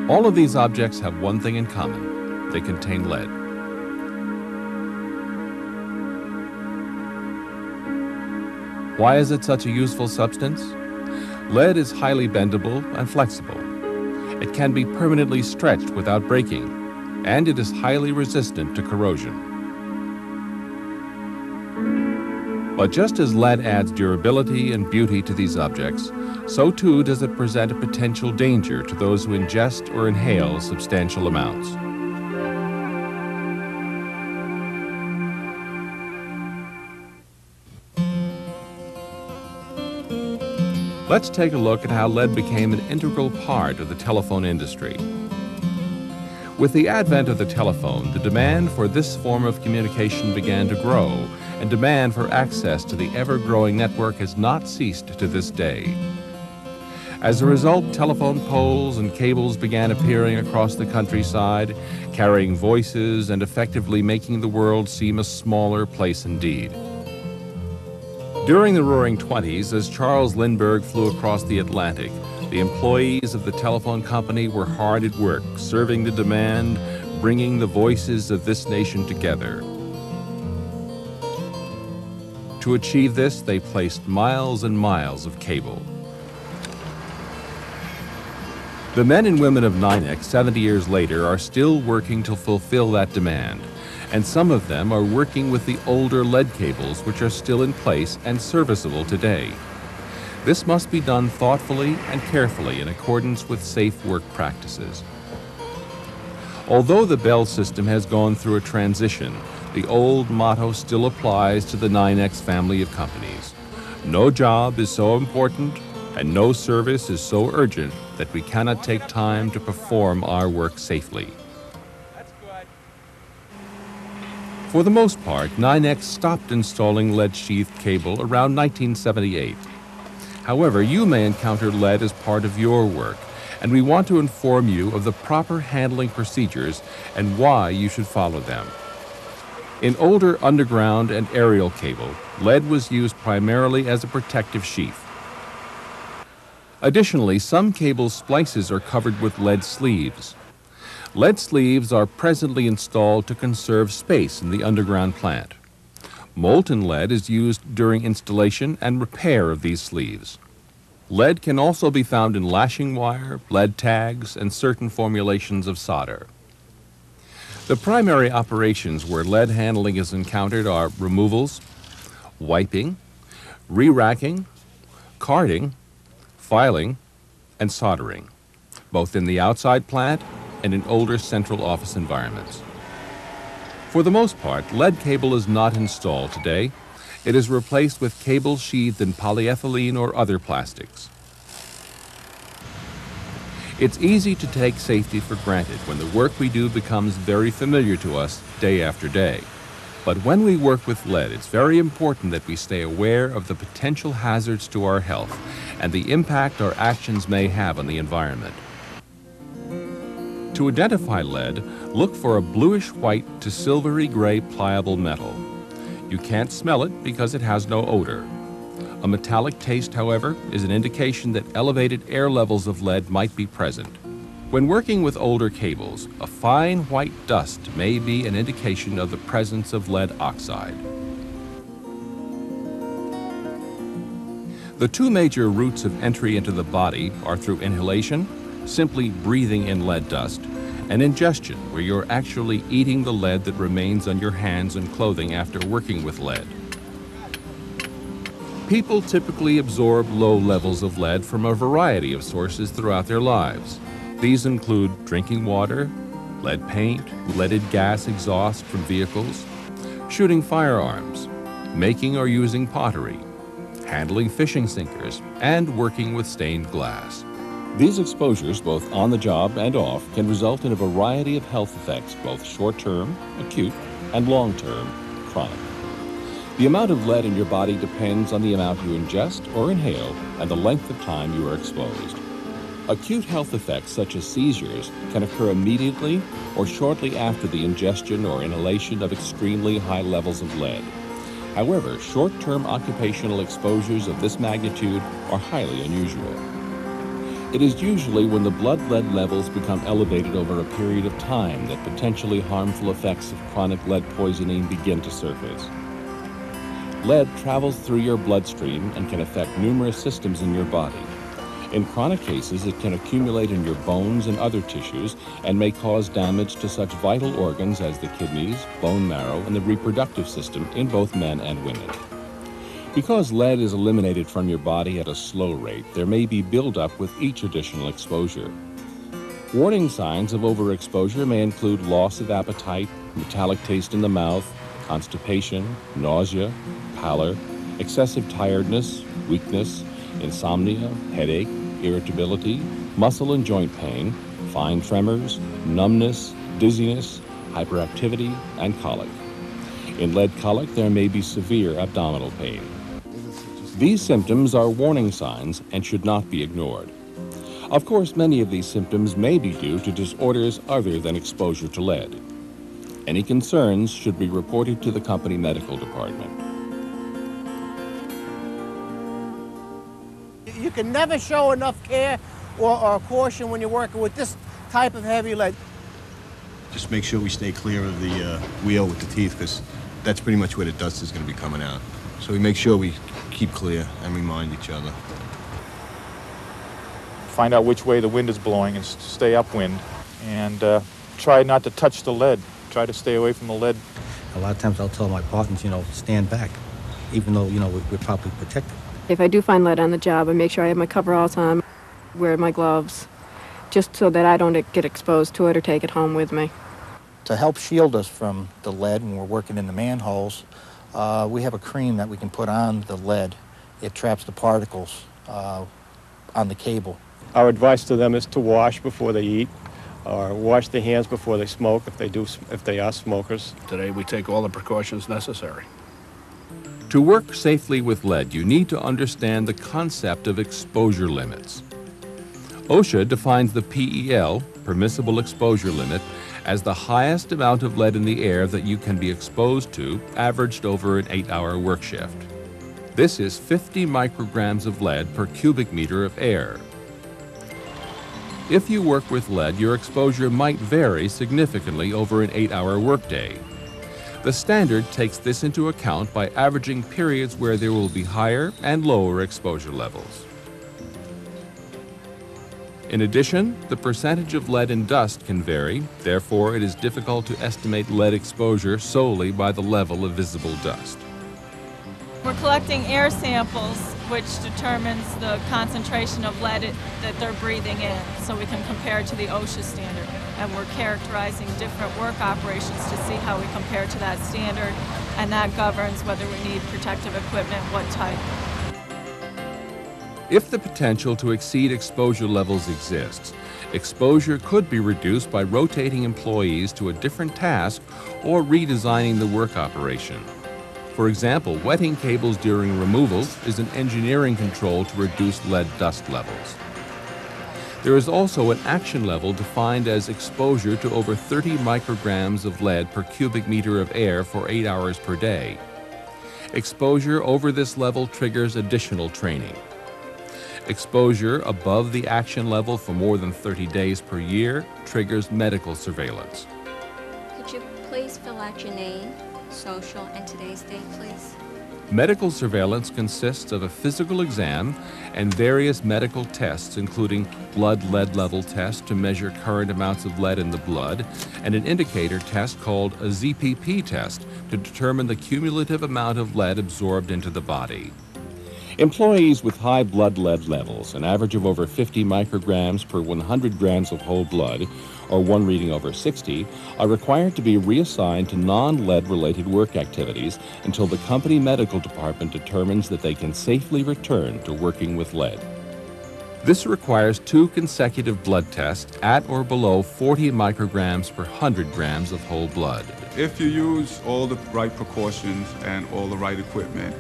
All of these objects have one thing in common: they contain lead. Why is it such a useful substance? Lead is highly bendable and flexible. It can be permanently stretched without breaking, and it is highly resistant to corrosion. But just as lead adds durability and beauty to these objects, so too does it present a potential danger to those who ingest or inhale substantial amounts. Let's take a look at how lead became an integral part of the telephone industry. With the advent of the telephone, the demand for this form of communication began to grow, and demand for access to the ever-growing network has not ceased to this day. As a result, telephone poles and cables began appearing across the countryside, carrying voices and effectively making the world seem a smaller place indeed. During the Roaring '20s, as Charles Lindbergh flew across the Atlantic, the employees of the telephone company were hard at work, serving the demand, bringing the voices of this nation together. To achieve this, they placed miles and miles of cable. The men and women of NYNEX 70 years later are still working to fulfill that demand, and some of them are working with the older lead cables which are still in place and serviceable today. This must be done thoughtfully and carefully in accordance with safe work practices. Although the Bell system has gone through a transition, the old motto still applies to the NYNEX family of companies. No job is so important and no service is so urgent that we cannot take time to perform our work safely. For the most part, NYNEX stopped installing lead-sheathed cable around 1978. However, you may encounter lead as part of your work, and we want to inform you of the proper handling procedures and why you should follow them. In older underground and aerial cable, lead was used primarily as a protective sheath. Additionally, some cable splices are covered with lead sleeves. Lead sleeves are presently installed to conserve space in the underground plant. Molten lead is used during installation and repair of these sleeves. Lead can also be found in lashing wire, lead tags, and certain formulations of solder. The primary operations where lead handling is encountered are removals, wiping, re-racking, carding, filing, and soldering, both in the outside plant and in older central office environments. For the most part, lead cable is not installed today. It is replaced with cable sheathed in polyethylene or other plastics. It's easy to take safety for granted when the work we do becomes very familiar to us day after day. But when we work with lead, it's very important that we stay aware of the potential hazards to our health and the impact our actions may have on the environment. To identify lead, look for a bluish-white to silvery-gray pliable metal. You can't smell it because it has no odor. A metallic taste, however, is an indication that elevated air levels of lead might be present. When working with older cables, a fine white dust may be an indication of the presence of lead oxide. The two major routes of entry into the body are through inhalation, simply breathing in lead dust, and ingestion, where you're actually eating the lead that remains on your hands and clothing after working with lead. People typically absorb low levels of lead from a variety of sources throughout their lives. These include drinking water, lead paint, leaded gas exhaust from vehicles, shooting firearms, making or using pottery, handling fishing sinkers, and working with stained glass. These exposures, both on the job and off, can result in a variety of health effects, both short-term, acute, and long-term, chronic. The amount of lead in your body depends on the amount you ingest or inhale and the length of time you are exposed. Acute health effects such as seizures can occur immediately or shortly after the ingestion or inhalation of extremely high levels of lead. However, short-term occupational exposures of this magnitude are highly unusual. It is usually when the blood lead levels become elevated over a period of time that potentially harmful effects of chronic lead poisoning begin to surface. Lead travels through your bloodstream and can affect numerous systems in your body. In chronic cases, it can accumulate in your bones and other tissues and may cause damage to such vital organs as the kidneys, bone marrow, and the reproductive system in both men and women. Because lead is eliminated from your body at a slow rate, there may be buildup with each additional exposure. Warning signs of overexposure may include loss of appetite, metallic taste in the mouth, constipation, nausea, pallor, excessive tiredness, weakness, insomnia, headache, irritability, muscle and joint pain, fine tremors, numbness, dizziness, hyperactivity, and colic. In lead colic, there may be severe abdominal pain. These symptoms are warning signs and should not be ignored. Of course, many of these symptoms may be due to disorders other than exposure to lead. Any concerns should be reported to the company medical department. You can never show enough care or caution when you're working with this type of heavy lead. Just make sure we stay clear of the wheel with the teeth, because that's pretty much where the dust is going to be coming out. So we make sure we keep clear and remind each other. Find out which way the wind is blowing and stay upwind, and try not to touch the lead. Try to stay away from the lead. A lot of times I'll tell my partners, stand back, even though, we're probably protected. If I do find lead on the job, I make sure I have my coveralls on, wear my gloves, just so that I don't get exposed to it or take it home with me. To help shield us from the lead when we're working in the manholes, we have a cream that we can put on the lead. It traps the particles on the cable. Our advice to them is to wash before they eat, or wash their hands before they smoke if they are smokers. Today we take all the precautions necessary. To work safely with lead, you need to understand the concept of exposure limits. OSHA defines the PEL, permissible exposure limit, as the highest amount of lead in the air that you can be exposed to, averaged over an 8-hour work shift. This is 50 micrograms of lead per cubic meter of air. If you work with lead, your exposure might vary significantly over an 8-hour workday. The standard takes this into account by averaging periods where there will be higher and lower exposure levels. In addition, the percentage of lead in dust can vary, therefore it is difficult to estimate lead exposure solely by the level of visible dust. We're collecting air samples, which determines the concentration of lead that they're breathing in, so we can compare it to the OSHA standard. And we're characterizing different work operations to see how we compare to that standard, and that governs whether we need protective equipment, what type. If the potential to exceed exposure levels exists, exposure could be reduced by rotating employees to a different task or redesigning the work operation. For example, wetting cables during removal is an engineering control to reduce lead dust levels. There is also an action level defined as exposure to over 30 micrograms of lead per cubic meter of air for 8 hours per day. Exposure over this level triggers additional training. Exposure above the action level for more than 30 days per year triggers medical surveillance. Could you please fill out your name, social, and today's date, please? Medical surveillance consists of a physical exam and various medical tests, including blood lead level test to measure current amounts of lead in the blood, and an indicator test called a ZPP test to determine the cumulative amount of lead absorbed into the body. Employees with high blood lead levels, an average of over 50 micrograms per 100 grams of whole blood, or one reading over 60, are required to be reassigned to non-lead related work activities until the company medical department determines that they can safely return to working with lead. This requires 2 consecutive blood tests at or below 40 micrograms per 100 grams of whole blood. If you use all the right precautions and all the right equipment,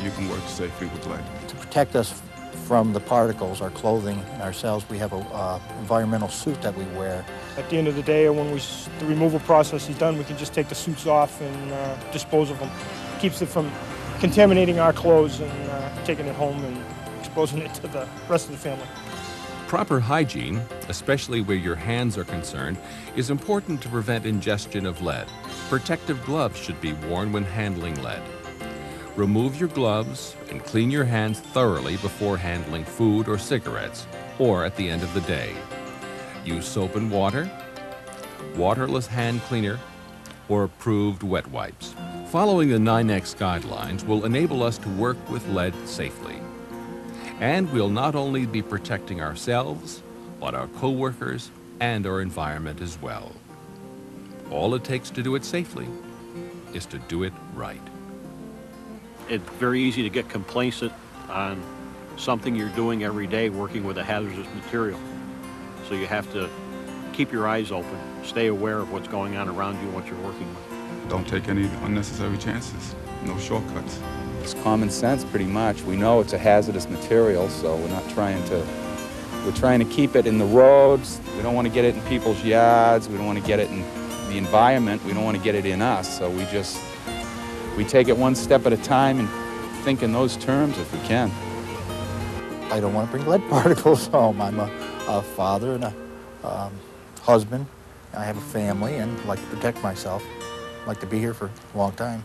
you can work safely with lead. To protect us from the particles, our clothing and ourselves, we have an environmental suit that we wear. At the end of the day, when the removal process is done, we can just take the suits off and dispose of them. Keeps it from contaminating our clothes and taking it home and exposing it to the rest of the family. Proper hygiene, especially where your hands are concerned, is important to prevent ingestion of lead. Protective gloves should be worn when handling lead. Remove your gloves and clean your hands thoroughly before handling food or cigarettes, or at the end of the day. Use soap and water, waterless hand cleaner, or approved wet wipes. Following the NINEX guidelines will enable us to work with lead safely. And we'll not only be protecting ourselves, but our coworkers and our environment as well. All it takes to do it safely is to do it right. It's very easy to get complacent on something you're doing every day, working with a hazardous material. So you have to keep your eyes open, stay aware of what's going on around you and what you're working with. Don't take any unnecessary chances. No shortcuts. It's common sense, pretty much. We know it's a hazardous material, so we're trying to keep it in the roads. We don't want to get it in people's yards. We don't want to get it in the environment. We don't want to get it in us. So we take it one step at a time and think in those terms if we can. I don't want to bring lead particles home. I'm a father and a husband. I have a family and like to protect myself. I'd like to be here for a long time.